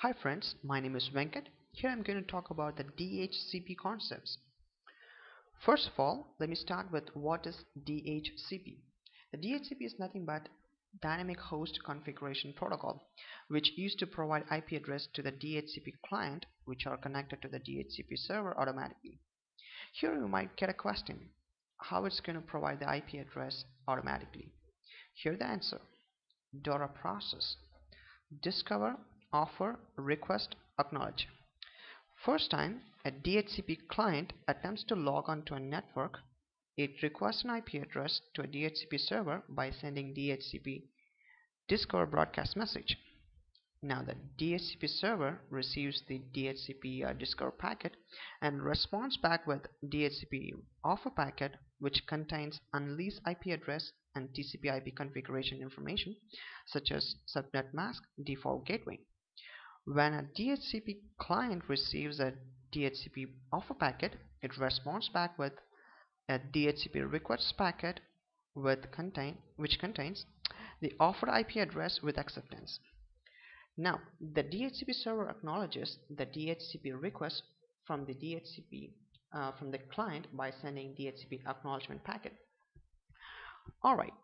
Hi friends, my name is Venkat. Here I'm going to talk about the DHCP concepts. First of all, let me start with what is DHCP. The DHCP is nothing but Dynamic Host Configuration Protocol, which used to provide IP address to the DHCP client, which are connected to the DHCP server automatically. Here you might get a question, how it's going to provide the IP address automatically. Here the answer, DORA process. Discover, offer, request, acknowledge. First time a DHCP client attempts to log on to a network, it requests an IP address to a DHCP server by sending DHCP discover broadcast message. Now the DHCP server receives the DHCP discover packet and responds back with DHCP offer packet, which contains unleased IP address and TCP IP configuration information such as subnet mask, default gateway. When a DHCP client receives a DHCP offer packet, it responds back with a DHCP request packet which contains the offered IP address with acceptance. Now, the DHCP server acknowledges the DHCP request from the client by sending DHCP acknowledgement packet. Alright,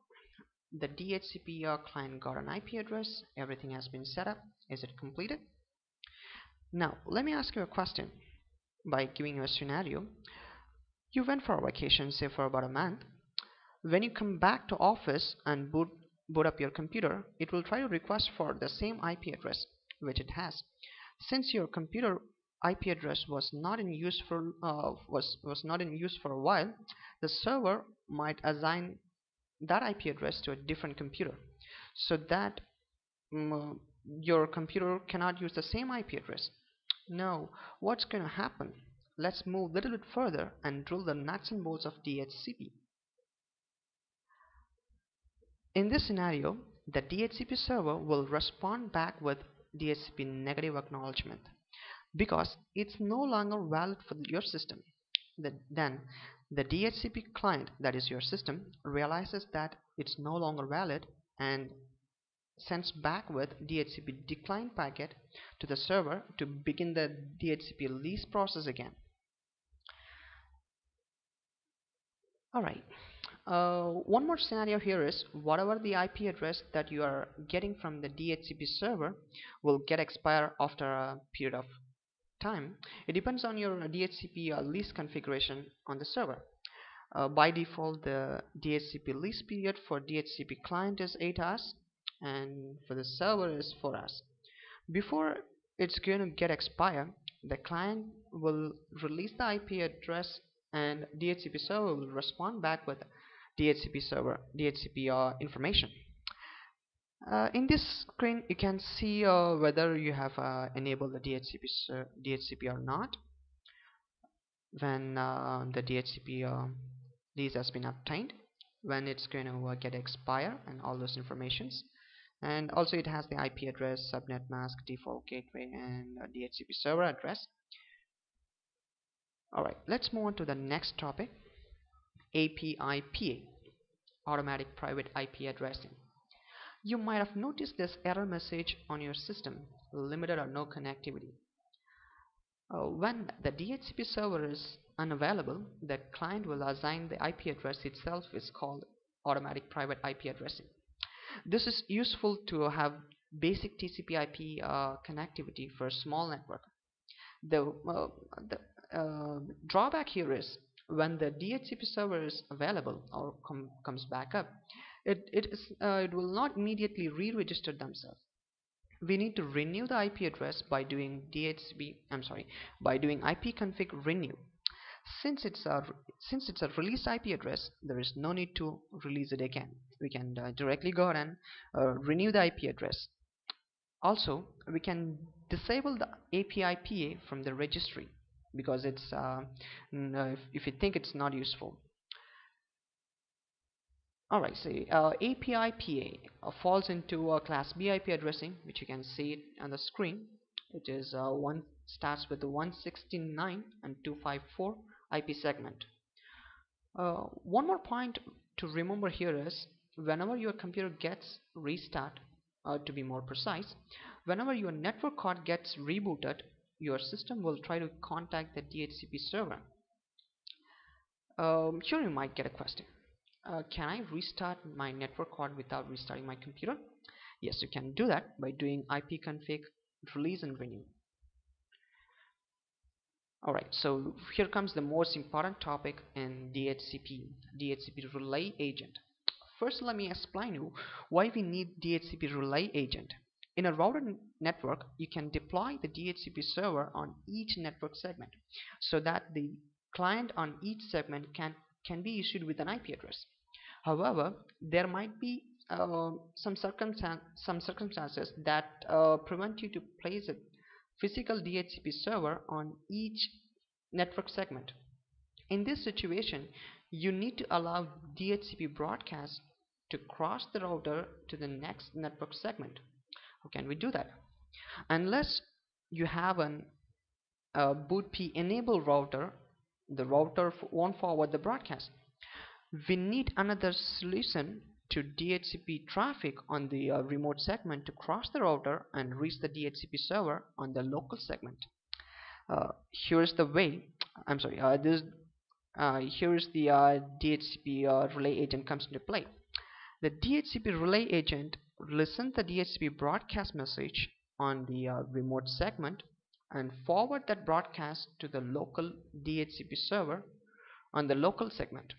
the DHCP client got an IP address, everything has been set up. Is it completed? Now, let me ask you a question by giving you a scenario. You went for a vacation, say for about a month. When you come back to office and boot up your computer, it will try to request for the same IP address which it has. Since your computer IP address was not in use for a while, the server might assign that IP address to a different computer, so that your computer cannot use the same IP address. Now, what's going to happen? Let's move a little bit further and drill the nuts and bolts of DHCP. In this scenario, the DHCP server will respond back with DHCP negative acknowledgement because it's no longer valid for your system. Then the DHCP client, that is your system, realizes that it's no longer valid and sends back with DHCP decline packet to the server to begin the DHCP lease process again. Alright, one more scenario here is whatever the IP address that you are getting from the DHCP server will get expire after a period of time. It depends on your DHCP lease configuration on the server. By default, the DHCP lease period for DHCP client is 8 hours and for the server is 4 hours. Before it's going to get expire, the client will release the IP address and DHCP server will respond back with DHCP information. In this screen you can see whether you have enabled the DHCP or not. When the DHCP lease has been obtained, when it's going to get expire and all those informations, and also it has the IP address, subnet mask, default gateway, and DHCP server address. Alright, let's move on to the next topic, API-PA, automatic private IP addressing. You might have noticed this error message on your system, limited or no connectivity. When the DHCP server is unavailable, the client will assign the IP address itself is called automatic private IP addressing. This is useful to have basic TCP/IP connectivity for a small network. The drawback here is when the DHCP server is available or comes back up, it will not immediately re-register themselves. We need to renew the IP address by doing ipconfig renew. Since it's a released IP address, there is no need to release it again. We can directly go ahead and renew the IP address. Also, we can disable the API-PA from the registry because it's if you think it's not useful. Alright, so API-PA falls into class B IP addressing, which you can see it on the screen. It is starts with the 169 and 254 IP segment. One more point to remember here is whenever your computer gets restart, to be more precise, Whenever your network card gets rebooted, your system will try to contact the DHCP server. Here you might get a question. Can I restart my network card without restarting my computer? Yes, you can do that by doing ipconfig release and renew. Alright, so here comes the most important topic in DHCP relay agent. First, let me explain you why we need DHCP relay agent. In a router network, you can deploy the DHCP server on each network segment so that the client on each segment can be issued with an IP address. However, there might be some circumstances that prevent you to place a physical DHCP server on each network segment. In this situation, you need to allow DHCP broadcast to cross the router to the next network segment. How can we do that? Unless you have an bootp enabled router, the router won't forward the broadcast. We need another solution to DHCP traffic on the remote segment to cross the router and reach the DHCP server on the local segment. Here's the way. I'm sorry. Here's the DHCP relay agent comes into play. The DHCP relay agent listens the DHCP broadcast message on the remote segment and forward that broadcast to the local DHCP server on the local segment.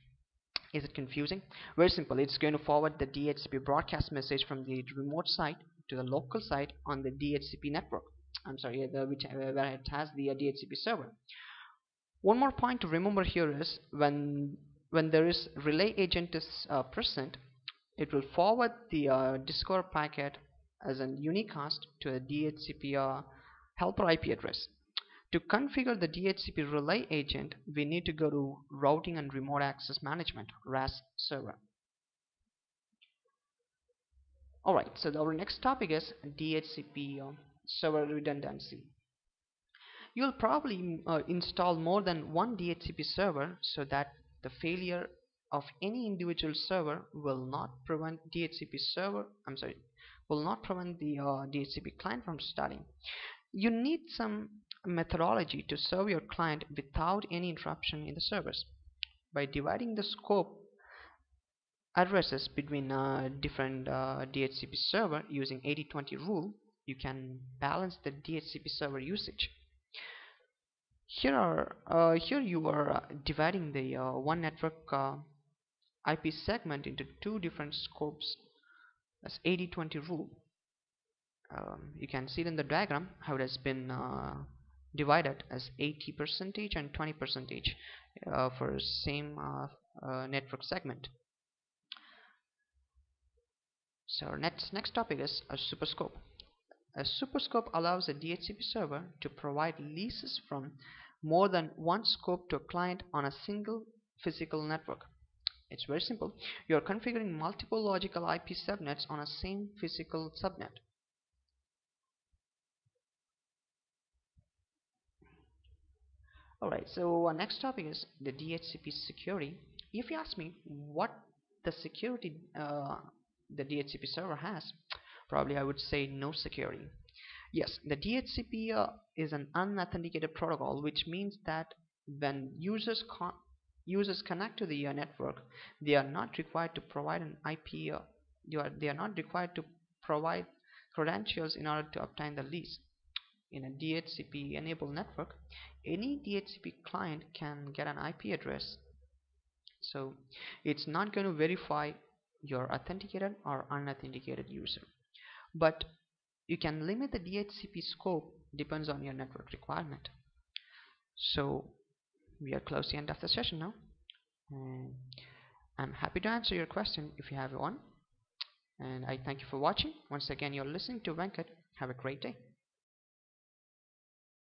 Is it confusing? Very simple. It's going to forward the DHCP broadcast message from the remote site to the local site on the DHCP network. I'm sorry, where it has the DHCP server. One more point to remember here is when there is relay agent is present, it will forward the Discord packet as an unicast to a DHCP helper IP address. To configure the DHCP relay agent, we need to go to Routing and Remote Access Management (RAS) server. Alright, so our next topic is DHCP server redundancy. You'll probably install more than one DHCP server so that the failure of any individual server will not prevent the DHCP client from starting. You need some methodology to serve your client without any interruption in the service. By dividing the scope addresses between different DHCP server using 80-20 rule, you can balance the DHCP server usage. Here you are dividing the one network IP segment into two different scopes as 80-20 rule. You can see it in the diagram how it has been divided as 80% and 20% for same network segment. So our next topic is a superscope. A superscope allows a DHCP server to provide leases from more than one scope to a client on a single physical network. It's very simple. You are configuring multiple logical IP subnets on a same physical subnet. Alright, so our next topic is the DHCP security. If you ask me what the security the DHCP server has, probably I would say no security. Yes, the DHCP is an unauthenticated protocol, which means that when users connect to the network, they are not required to provide an IP. They are not required to provide credentials in order to obtain the lease. In a DHCP enabled network, any DHCP client can get an IP address, so it's not going to verify your authenticated or unauthenticated user. But you can limit the DHCP scope depends on your network requirement. So we are close to the end of the session now, and I'm happy to answer your question if you have one, and I thank you for watching. Once again, you're listening to Venkat. Have a great day.